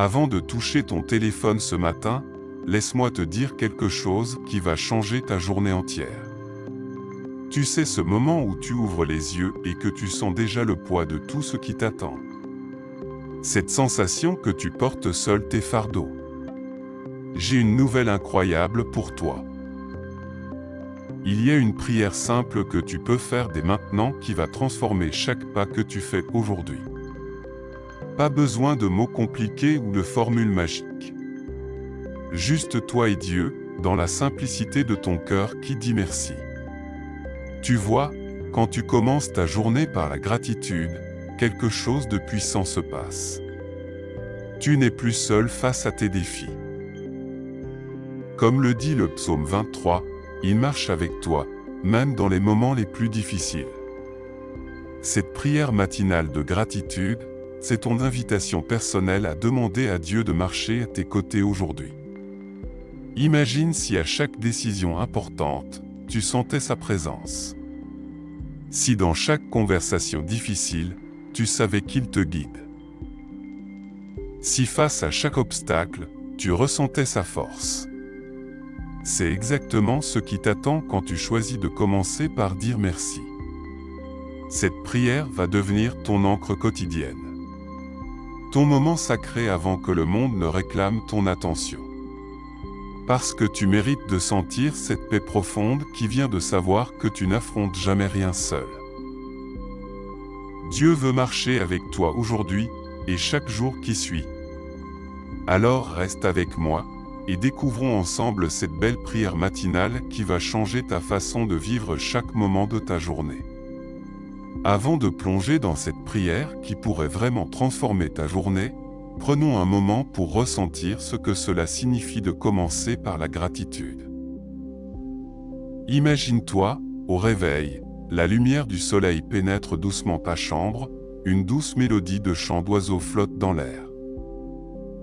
Avant de toucher ton téléphone ce matin, laisse-moi te dire quelque chose qui va changer ta journée entière. Tu sais ce moment où tu ouvres les yeux et que tu sens déjà le poids de tout ce qui t'attend. Cette sensation que tu portes seul tes fardeaux. J'ai une nouvelle incroyable pour toi. Il y a une prière simple que tu peux faire dès maintenant qui va transformer chaque pas que tu fais aujourd'hui. Pas besoin de mots compliqués ou de formules magiques. Juste toi et Dieu, dans la simplicité de ton cœur qui dit merci. Tu vois, quand tu commences ta journée par la gratitude, quelque chose de puissant se passe. Tu n'es plus seul face à tes défis. Comme le dit le psaume 23, il marche avec toi, même dans les moments les plus difficiles. Cette prière matinale de gratitude, c'est ton invitation personnelle à demander à Dieu de marcher à tes côtés aujourd'hui. Imagine si à chaque décision importante, tu sentais sa présence. Si dans chaque conversation difficile, tu savais qu'il te guide. Si face à chaque obstacle, tu ressentais sa force. C'est exactement ce qui t'attend quand tu choisis de commencer par dire merci. Cette prière va devenir ton encre quotidienne. Ton moment sacré avant que le monde ne réclame ton attention. Parce que tu mérites de sentir cette paix profonde qui vient de savoir que tu n'affrontes jamais rien seul. Dieu veut marcher avec toi aujourd'hui et chaque jour qui suit. Alors reste avec moi et découvrons ensemble cette belle prière matinale qui va changer ta façon de vivre chaque moment de ta journée. Avant de plonger dans cette prière qui pourrait vraiment transformer ta journée, prenons un moment pour ressentir ce que cela signifie de commencer par la gratitude. Imagine-toi, au réveil, la lumière du soleil pénètre doucement ta chambre, une douce mélodie de chants d'oiseaux flotte dans l'air.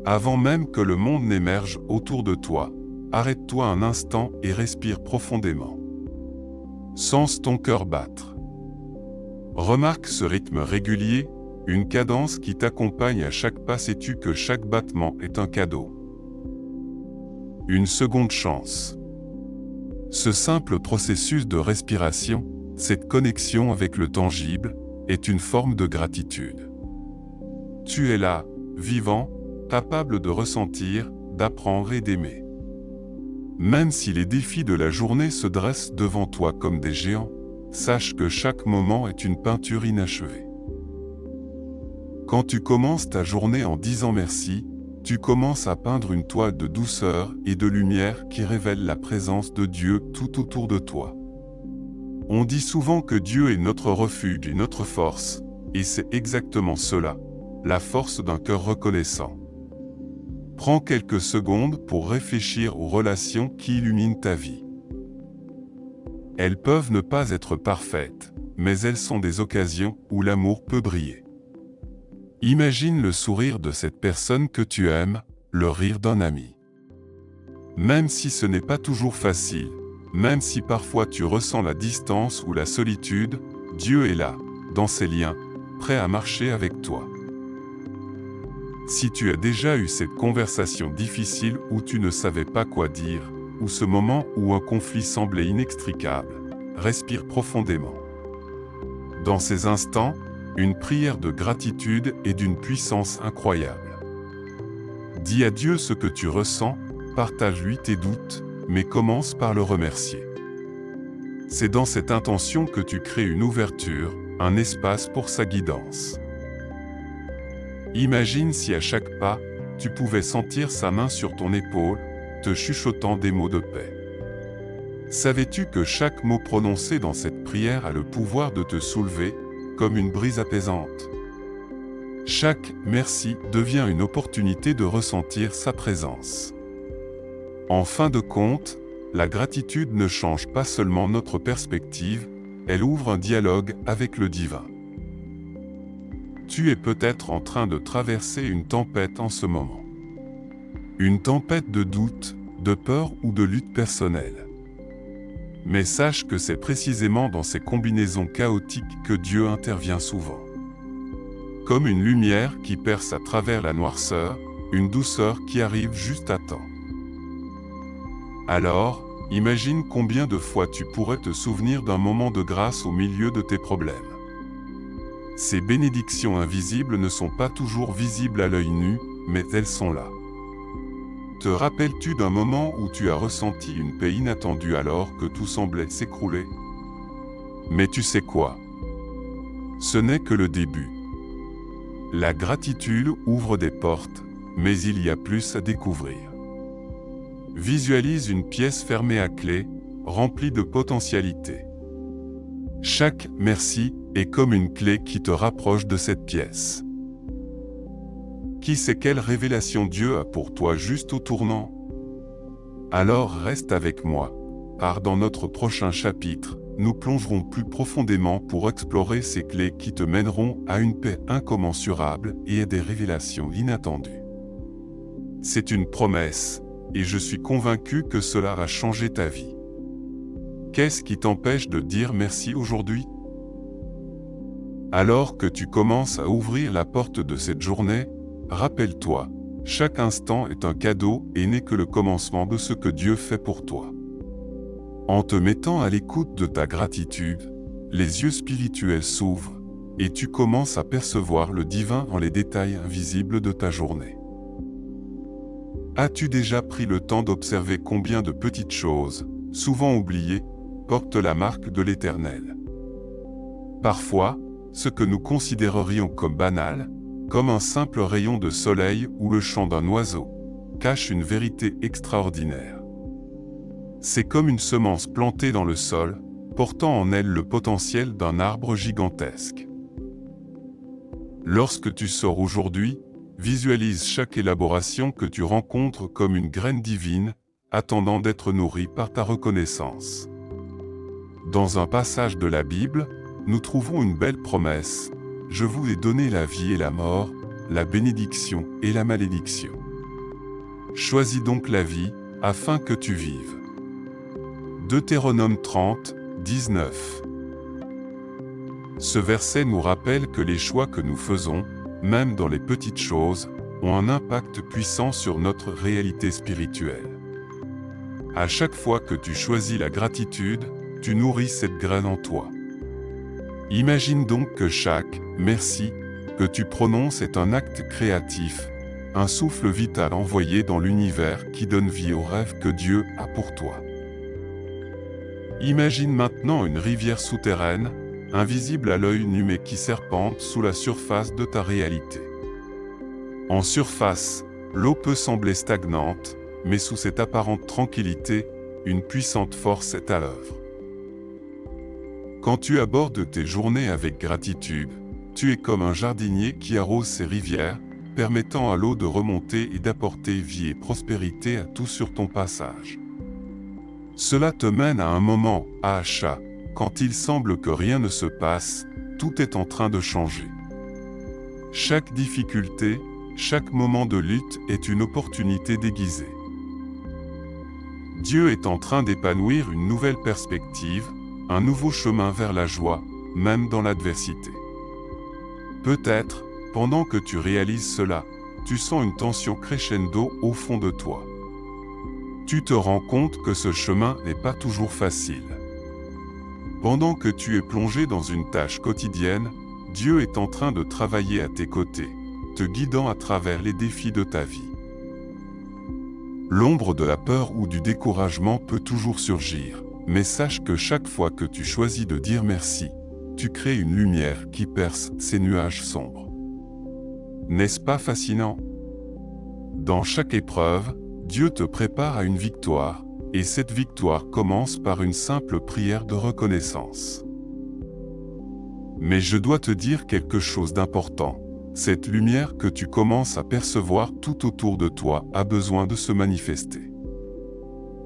Avant même que le monde n'émerge autour de toi, arrête-toi un instant et respire profondément. Sens ton cœur battre. Remarque ce rythme régulier, une cadence qui t'accompagne à chaque pas. Sais-tu que chaque battement est un cadeau? Une seconde chance. Ce simple processus de respiration, cette connexion avec le tangible, est une forme de gratitude. Tu es là, vivant, capable de ressentir, d'apprendre et d'aimer. Même si les défis de la journée se dressent devant toi comme des géants, sache que chaque moment est une peinture inachevée. Quand tu commences ta journée en disant merci, tu commences à peindre une toile de douceur et de lumière qui révèle la présence de Dieu tout autour de toi. On dit souvent que Dieu est notre refuge et notre force, et c'est exactement cela, la force d'un cœur reconnaissant. Prends quelques secondes pour réfléchir aux relations qui illuminent ta vie. Elles peuvent ne pas être parfaites, mais elles sont des occasions où l'amour peut briller. Imagine le sourire de cette personne que tu aimes, le rire d'un ami. Même si ce n'est pas toujours facile, même si parfois tu ressens la distance ou la solitude, Dieu est là, dans ces liens, prêt à marcher avec toi. Si tu as déjà eu cette conversation difficile où tu ne savais pas quoi dire, ou ce moment où un conflit semblait inextricable, respire profondément. Dans ces instants, une prière de gratitude est d'une puissance incroyable. Dis à Dieu ce que tu ressens, partage-lui tes doutes, mais commence par le remercier. C'est dans cette intention que tu crées une ouverture, un espace pour sa guidance. Imagine si à chaque pas, tu pouvais sentir sa main sur ton épaule, te chuchotant des mots de paix. Savais-tu que chaque mot prononcé dans cette prière a le pouvoir de te soulever, comme une brise apaisante? Chaque « merci » devient une opportunité de ressentir sa présence. En fin de compte, la gratitude ne change pas seulement notre perspective, elle ouvre un dialogue avec le divin. Tu es peut-être en train de traverser une tempête en ce moment. Une tempête de doute, de peur ou de lutte personnelle. Mais sache que c'est précisément dans ces combinaisons chaotiques que Dieu intervient souvent. Comme une lumière qui perce à travers la noirceur, une douceur qui arrive juste à temps. Alors, imagine combien de fois tu pourrais te souvenir d'un moment de grâce au milieu de tes problèmes. Ces bénédictions invisibles ne sont pas toujours visibles à l'œil nu, mais elles sont là. Te rappelles-tu d'un moment où tu as ressenti une paix inattendue alors que tout semblait s'écrouler? Mais tu sais quoi? Ce n'est que le début. La gratitude ouvre des portes, mais il y a plus à découvrir. Visualise une pièce fermée à clé, remplie de potentialités. Chaque « merci » est comme une clé qui te rapproche de cette pièce. Qui sait quelle révélation Dieu a pour toi juste au tournant? Alors reste avec moi, car dans notre prochain chapitre, nous plongerons plus profondément pour explorer ces clés qui te mèneront à une paix incommensurable et à des révélations inattendues. C'est une promesse, et je suis convaincu que cela va changer ta vie. Qu'est-ce qui t'empêche de dire merci aujourd'hui? Alors que tu commences à ouvrir la porte de cette journée, rappelle-toi, chaque instant est un cadeau et n'est que le commencement de ce que Dieu fait pour toi. En te mettant à l'écoute de ta gratitude, les yeux spirituels s'ouvrent, et tu commences à percevoir le divin dans les détails invisibles de ta journée. As-tu déjà pris le temps d'observer combien de petites choses, souvent oubliées, portent la marque de l'Éternel? Parfois, ce que nous considérerions comme banal, comme un simple rayon de soleil ou le chant d'un oiseau, cache une vérité extraordinaire. C'est comme une semence plantée dans le sol, portant en elle le potentiel d'un arbre gigantesque. Lorsque tu sors aujourd'hui, visualise chaque élaboration que tu rencontres comme une graine divine, attendant d'être nourrie par ta reconnaissance. Dans un passage de la Bible, nous trouvons une belle promesse. « Je vous ai donné la vie et la mort, la bénédiction et la malédiction. Choisis donc la vie, afin que tu vives. » Deutéronome 30, 19. Ce verset nous rappelle que les choix que nous faisons, même dans les petites choses, ont un impact puissant sur notre réalité spirituelle. À chaque fois que tu choisis la gratitude, tu nourris cette graine en toi. Imagine donc que chaque « merci » que tu prononces est un acte créatif, un souffle vital envoyé dans l'univers qui donne vie aux rêves que Dieu a pour toi. Imagine maintenant une rivière souterraine, invisible à l'œil nu mais qui serpente sous la surface de ta réalité. En surface, l'eau peut sembler stagnante, mais sous cette apparente tranquillité, une puissante force est à l'œuvre. Quand tu abordes tes journées avec gratitude, tu es comme un jardinier qui arrose ses rivières, permettant à l'eau de remonter et d'apporter vie et prospérité à tout sur ton passage. Cela te mène à un moment, à achat, quand il semble que rien ne se passe, tout est en train de changer. Chaque difficulté, chaque moment de lutte est une opportunité déguisée. Dieu est en train d'épanouir une nouvelle perspective, un nouveau chemin vers la joie, même dans l'adversité. Peut-être, pendant que tu réalises cela, tu sens une tension crescendo au fond de toi. Tu te rends compte que ce chemin n'est pas toujours facile. Pendant que tu es plongé dans une tâche quotidienne, Dieu est en train de travailler à tes côtés, te guidant à travers les défis de ta vie. L'ombre de la peur ou du découragement peut toujours surgir, mais sache que chaque fois que tu choisis de dire merci, tu crées une lumière qui perce ces nuages sombres. N'est-ce pas fascinant? Dans chaque épreuve, Dieu te prépare à une victoire, et cette victoire commence par une simple prière de reconnaissance. Mais je dois te dire quelque chose d'important. Cette lumière que tu commences à percevoir tout autour de toi a besoin de se manifester.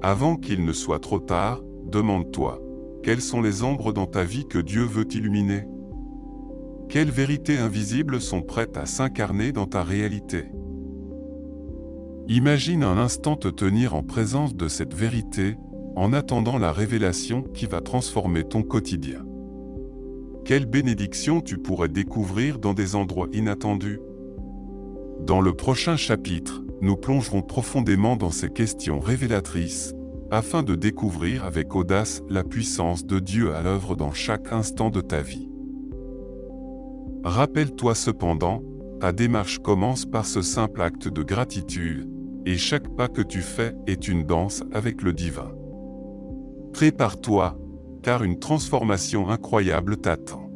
Avant qu'il ne soit trop tard, demande-toi, quelles sont les ombres dans ta vie que Dieu veut illuminer? Quelles vérités invisibles sont prêtes à s'incarner dans ta réalité? Imagine un instant te tenir en présence de cette vérité, en attendant la révélation qui va transformer ton quotidien. Quelle bénédiction tu pourrais découvrir dans des endroits inattendus? Dans le prochain chapitre, nous plongerons profondément dans ces questions révélatrices, afin de découvrir avec audace la puissance de Dieu à l'œuvre dans chaque instant de ta vie. Rappelle-toi cependant, ta démarche commence par ce simple acte de gratitude, et chaque pas que tu fais est une danse avec le divin. Prépare-toi, car une transformation incroyable t'attend.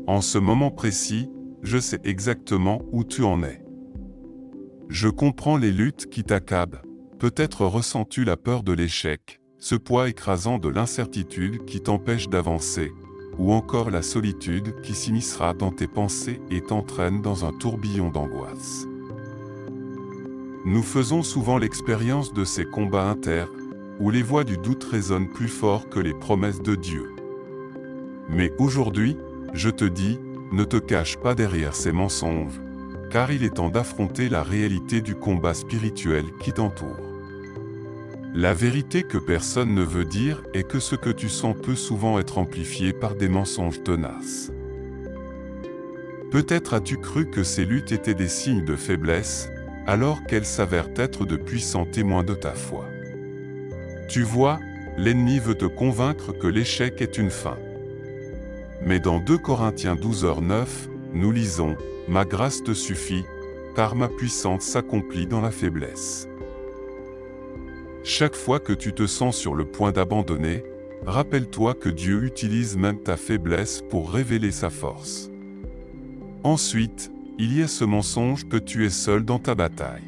En ce moment précis, je sais exactement où tu en es. Je comprends les luttes qui t'accablent. Peut-être ressens-tu la peur de l'échec, ce poids écrasant de l'incertitude qui t'empêche d'avancer, ou encore la solitude qui s'immiscera dans tes pensées et t'entraîne dans un tourbillon d'angoisse. Nous faisons souvent l'expérience de ces combats internes, où les voix du doute résonnent plus fort que les promesses de Dieu. Mais aujourd'hui, je te dis, ne te cache pas derrière ces mensonges, car il est temps d'affronter la réalité du combat spirituel qui t'entoure. La vérité que personne ne veut dire est que ce que tu sens peut souvent être amplifié par des mensonges tenaces. Peut-être as-tu cru que ces luttes étaient des signes de faiblesse, alors qu'elles s'avèrent être de puissants témoins de ta foi. Tu vois, l'ennemi veut te convaincre que l'échec est une fin. Mais dans 2 Corinthiens 12:9, nous lisons « Ma grâce te suffit, car ma puissance s'accomplit dans la faiblesse ». Chaque fois que tu te sens sur le point d'abandonner, rappelle-toi que Dieu utilise même ta faiblesse pour révéler sa force. Ensuite, il y a ce mensonge que tu es seul dans ta bataille.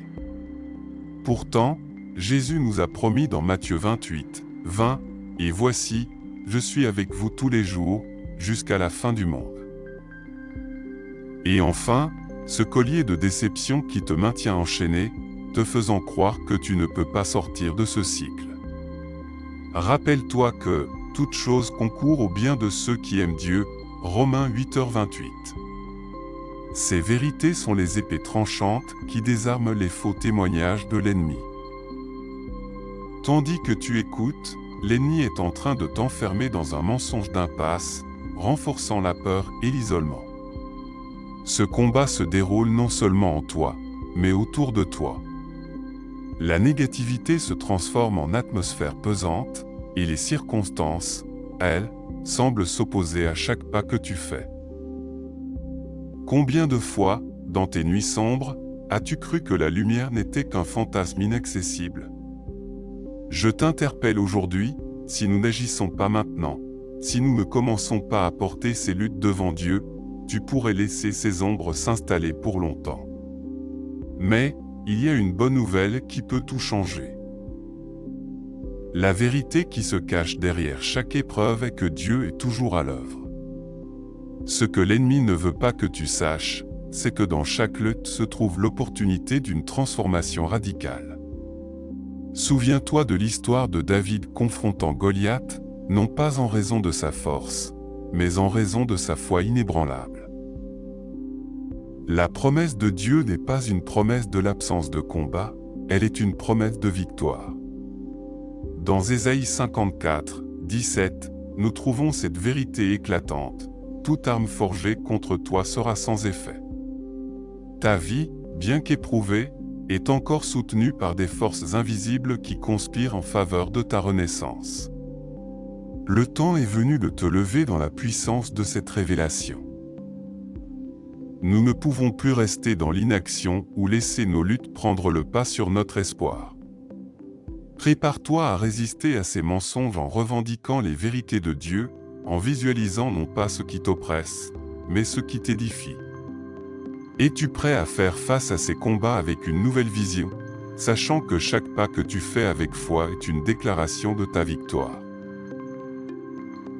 Pourtant, Jésus nous a promis dans Matthieu 28:20, « Et voici, je suis avec vous tous les jours, jusqu'à la fin du monde. » Et enfin, ce collier de déception qui te maintient enchaîné, te faisant croire que tu ne peux pas sortir de ce cycle. Rappelle-toi que « toute chose concourt au bien de ceux qui aiment Dieu » Romains 8:28. Ces vérités sont les épées tranchantes qui désarment les faux témoignages de l'ennemi. Tandis que tu écoutes, l'ennemi est en train de t'enfermer dans un mensonge d'impasse, renforçant la peur et l'isolement. Ce combat se déroule non seulement en toi, mais autour de toi. La négativité se transforme en atmosphère pesante, et les circonstances, elles, semblent s'opposer à chaque pas que tu fais. Combien de fois, dans tes nuits sombres, as-tu cru que la lumière n'était qu'un fantasme inaccessible? Je t'interpelle aujourd'hui, si nous n'agissons pas maintenant, si nous ne commençons pas à porter ces luttes devant Dieu, tu pourrais laisser ces ombres s'installer pour longtemps. Mais, il y a une bonne nouvelle qui peut tout changer. La vérité qui se cache derrière chaque épreuve est que Dieu est toujours à l'œuvre. Ce que l'ennemi ne veut pas que tu saches, c'est que dans chaque lutte se trouve l'opportunité d'une transformation radicale. Souviens-toi de l'histoire de David confrontant Goliath, non pas en raison de sa force, mais en raison de sa foi inébranlable. La promesse de Dieu n'est pas une promesse de l'absence de combat, elle est une promesse de victoire. Dans Ésaïe 54:17, nous trouvons cette vérité éclatante. Toute arme forgée contre toi sera sans effet. Ta vie, bien qu'éprouvée, est encore soutenue par des forces invisibles qui conspirent en faveur de ta renaissance. Le temps est venu de te lever dans la puissance de cette révélation. Nous ne pouvons plus rester dans l'inaction ou laisser nos luttes prendre le pas sur notre espoir. Prépare-toi à résister à ces mensonges en revendiquant les vérités de Dieu, en visualisant non pas ce qui t'oppresse, mais ce qui t'édifie. Es-tu prêt à faire face à ces combats avec une nouvelle vision, sachant que chaque pas que tu fais avec foi est une déclaration de ta victoire?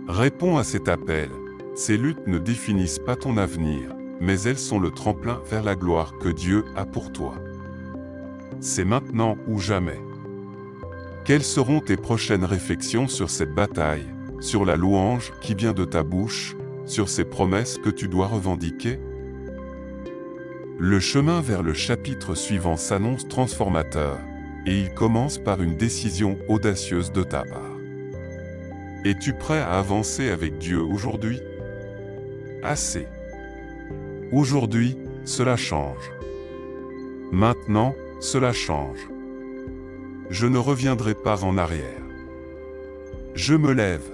Réponds à cet appel. Ces luttes ne définissent pas ton avenir, mais elles sont le tremplin vers la gloire que Dieu a pour toi. C'est maintenant ou jamais. Quelles seront tes prochaines réflexions sur cette bataille, sur la louange qui vient de ta bouche, sur ces promesses que tu dois revendiquer? Le chemin vers le chapitre suivant s'annonce transformateur, et il commence par une décision audacieuse de ta part. Es-tu prêt à avancer avec Dieu aujourd'hui? Assez. Aujourd'hui, cela change. Maintenant, cela change. Je ne reviendrai pas en arrière. Je me lève.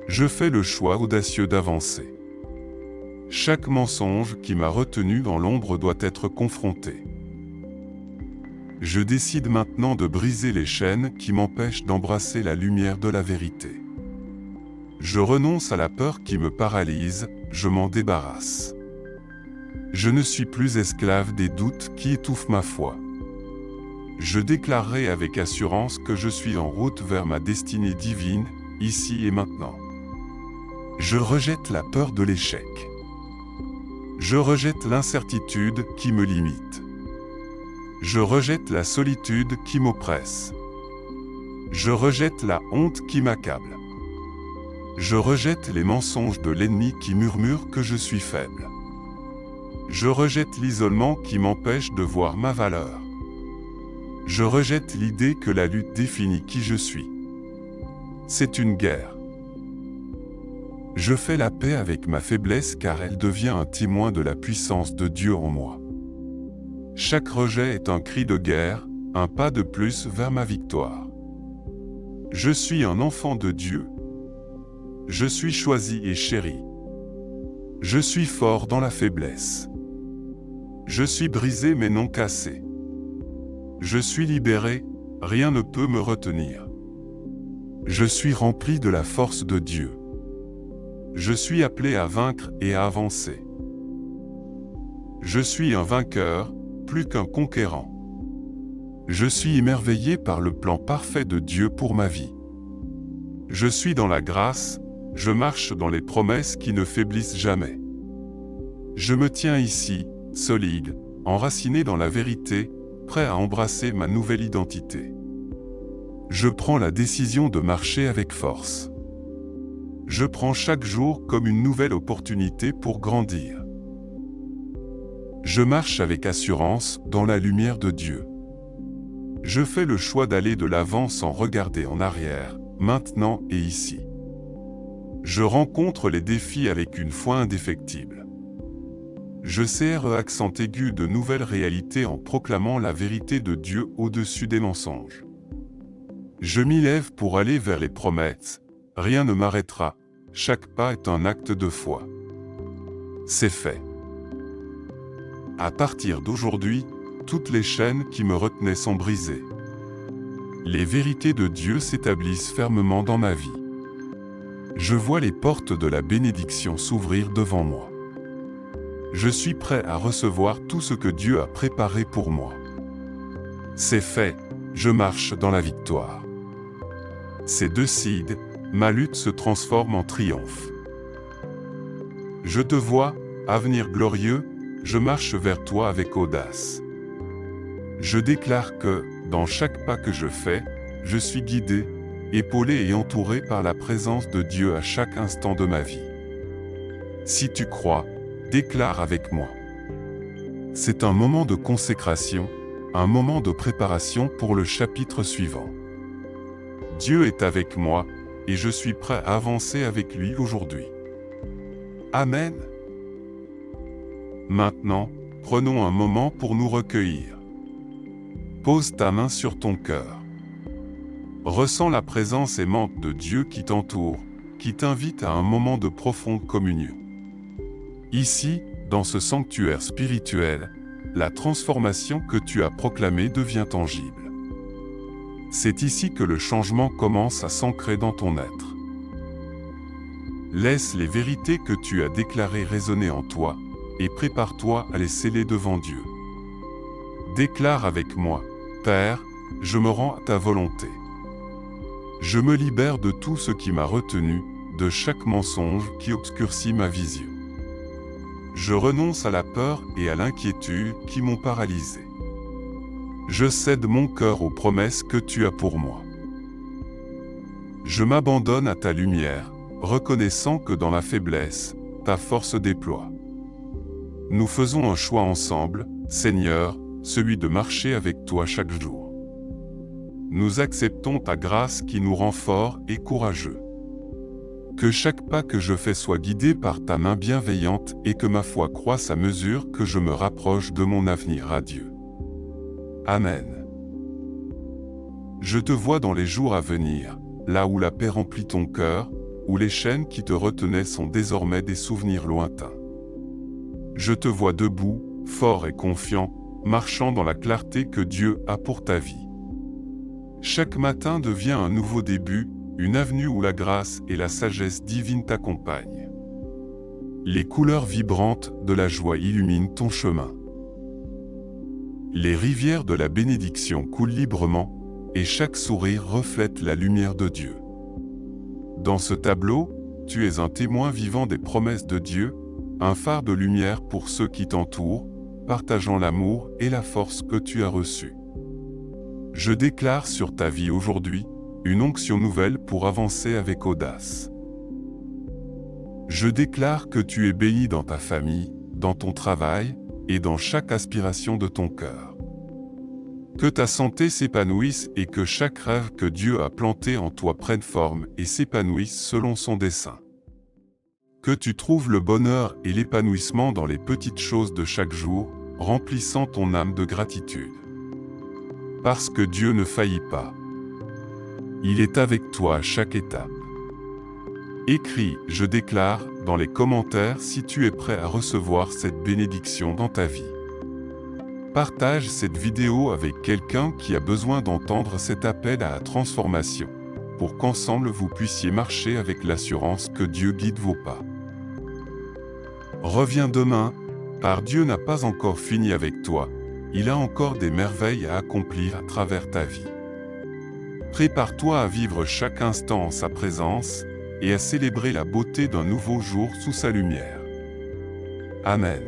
Je fais le choix audacieux d'avancer. Chaque mensonge qui m'a retenu dans l'ombre doit être confronté. Je décide maintenant de briser les chaînes qui m'empêchent d'embrasser la lumière de la vérité. Je renonce à la peur qui me paralyse, je m'en débarrasse. Je ne suis plus esclave des doutes qui étouffent ma foi. Je déclarerai avec assurance que je suis en route vers ma destinée divine, ici et maintenant. Je rejette la peur de l'échec. Je rejette l'incertitude qui me limite. Je rejette la solitude qui m'oppresse. Je rejette la honte qui m'accable. Je rejette les mensonges de l'ennemi qui murmure que je suis faible. Je rejette l'isolement qui m'empêche de voir ma valeur. Je rejette l'idée que la lutte définit qui je suis. C'est une guerre. Je fais la paix avec ma faiblesse car elle devient un témoin de la puissance de Dieu en moi. Chaque rejet est un cri de guerre, un pas de plus vers ma victoire. Je suis un enfant de Dieu. Je suis choisi et chéri. Je suis fort dans la faiblesse. Je suis brisé mais non cassé. Je suis libéré, rien ne peut me retenir. Je suis rempli de la force de Dieu. Je suis appelé à vaincre et à avancer. Je suis un vainqueur, plus qu'un conquérant. Je suis émerveillé par le plan parfait de Dieu pour ma vie. Je suis dans la grâce, je marche dans les promesses qui ne faiblissent jamais. Je me tiens ici, solide, enraciné dans la vérité, prêt à embrasser ma nouvelle identité. Je prends la décision de marcher avec force. Je prends chaque jour comme une nouvelle opportunité pour grandir. Je marche avec assurance dans la lumière de Dieu. Je fais le choix d'aller de l'avant sans regarder en arrière, maintenant et ici. Je rencontre les défis avec une foi indéfectible. Je serre accent aigu de nouvelles réalités en proclamant la vérité de Dieu au-dessus des mensonges. Je m'y lève pour aller vers les promesses. Rien ne m'arrêtera, chaque pas est un acte de foi. C'est fait. À partir d'aujourd'hui, toutes les chaînes qui me retenaient sont brisées. Les vérités de Dieu s'établissent fermement dans ma vie. Je vois les portes de la bénédiction s'ouvrir devant moi. Je suis prêt à recevoir tout ce que Dieu a préparé pour moi. C'est fait, je marche dans la victoire. C'est décide, ma lutte se transforme en triomphe. Je te vois, avenir glorieux, je marche vers toi avec audace. Je déclare que, dans chaque pas que je fais, je suis guidé, épaulé et entouré par la présence de Dieu à chaque instant de ma vie. Si tu crois, déclare avec moi. C'est un moment de consécration, un moment de préparation pour le chapitre suivant. Dieu est avec moi, et je suis prêt à avancer avec lui aujourd'hui. Amen. Maintenant, prenons un moment pour nous recueillir. Pose ta main sur ton cœur. Ressens la présence aimante de Dieu qui t'entoure, qui t'invite à un moment de profonde communion. Ici, dans ce sanctuaire spirituel, la transformation que tu as proclamée devient tangible. C'est ici que le changement commence à s'ancrer dans ton être. Laisse les vérités que tu as déclarées résonner en toi, et prépare-toi à les sceller devant Dieu. Déclare avec moi, Père, je me rends à ta volonté. Je me libère de tout ce qui m'a retenu, de chaque mensonge qui obscurcit ma vision. Je renonce à la peur et à l'inquiétude qui m'ont paralysé. Je cède mon cœur aux promesses que tu as pour moi. Je m'abandonne à ta lumière, reconnaissant que dans ma faiblesse, ta force déploie. Nous faisons un choix ensemble, Seigneur, celui de marcher avec toi chaque jour. Nous acceptons ta grâce qui nous rend forts et courageux. Que chaque pas que je fais soit guidé par ta main bienveillante et que ma foi croisse à mesure que je me rapproche de mon avenir radieux. Amen. Je te vois dans les jours à venir, là où la paix remplit ton cœur, où les chaînes qui te retenaient sont désormais des souvenirs lointains. Je te vois debout, fort et confiant, marchant dans la clarté que Dieu a pour ta vie. Chaque matin devient un nouveau début, une avenue où la grâce et la sagesse divine t'accompagnent. Les couleurs vibrantes de la joie illuminent ton chemin. Les rivières de la bénédiction coulent librement, et chaque sourire reflète la lumière de Dieu. Dans ce tableau, tu es un témoin vivant des promesses de Dieu, un phare de lumière pour ceux qui t'entourent, partageant l'amour et la force que tu as reçue. Je déclare sur ta vie aujourd'hui une onction nouvelle pour avancer avec audace. Je déclare que tu es béni dans ta famille, dans ton travail et dans chaque aspiration de ton cœur. Que ta santé s'épanouisse et que chaque rêve que Dieu a planté en toi prenne forme et s'épanouisse selon son dessein. Que tu trouves le bonheur et l'épanouissement dans les petites choses de chaque jour, remplissant ton âme de gratitude. Parce que Dieu ne faillit pas. Il est avec toi à chaque étape. Écris « Je déclare » dans les commentaires si tu es prêt à recevoir cette bénédiction dans ta vie. Partage cette vidéo avec quelqu'un qui a besoin d'entendre cet appel à la transformation, pour qu'ensemble vous puissiez marcher avec l'assurance que Dieu guide vos pas. Reviens demain, car Dieu n'a pas encore fini avec toi, il a encore des merveilles à accomplir à travers ta vie. Prépare-toi à vivre chaque instant en sa présence, et à célébrer la beauté d'un nouveau jour sous sa lumière. Amen.